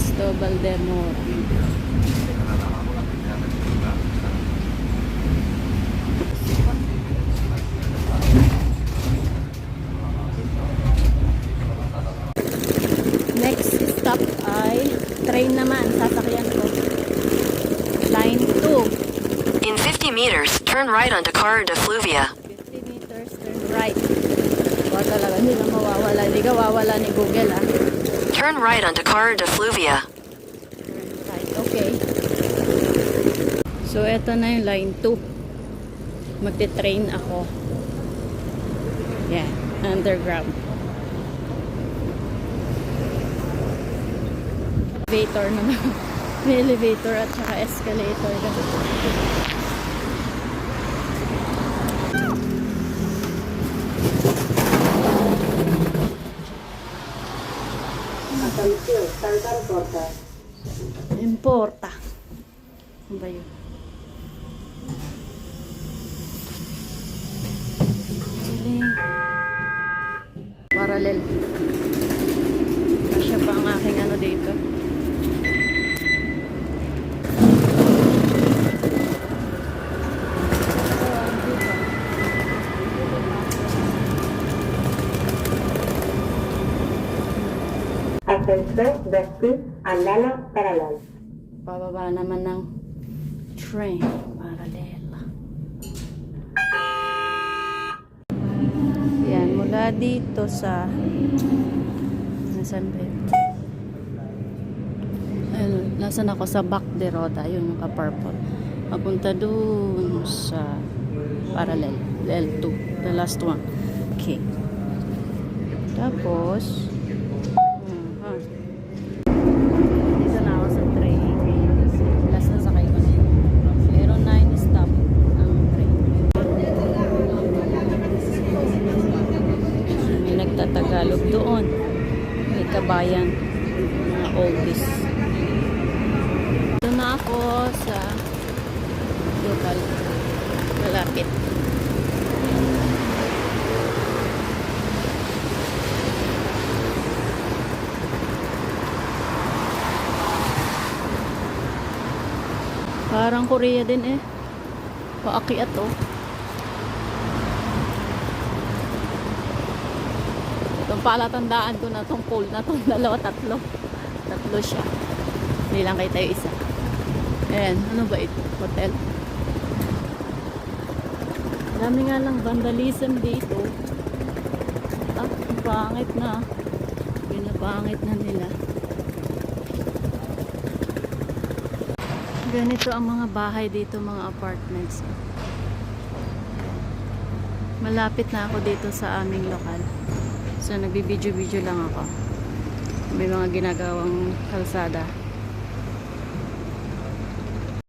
Cristobal de Mora. Next stop ay train naman, sasakyan ko. Line 2. In 50 meters, turn right onto Carrer de Fluvia. 50 meters, turn right. Wala talaga, hindi na mawawala. Hindi ka wawala ni Google, ah. Turn right onto Carrer de Fluvia. Turn right, okay. So, eto na yung line 2. Magte-train ako. Yeah, underground. Elevator naman. May elevator at saka escalator. Importa. Ano ba yun? Parallel. Kasya pa ang aking ano dito. Ascensor vestir al ala paralel. Pababa naman ng train. Parallel. Yan, mula dito sa nasan ba yun? Ayun, nasan ako sa Bac de Roda, yun yung ka-purple. Papunta dun sa parallel, L2, the last one. Okay. Tapos dito na ako sa train. Last na sakay ko na yun. Meron 9 stop ang train. May nagtatagalog doon. May kabayan. Mga oldies. Ito na ako sa local. Malapit. Parang Korea din eh. Paakyat oh. Itong palatandaan ko na itong pole na itong dalawa, tatlo. Tatlo siya. Hindi lang kayo tayo isa. Ayan, ano ba ito? Hotel. Dami nga lang vandalism dito. Ah, ang pangit na. Pinapangit na nila. Ganito ang mga bahay dito, mga apartments. Malapit na ako dito sa aming lokal. So, nagbibideo-video lang ako. May mga ginagawang kalsada.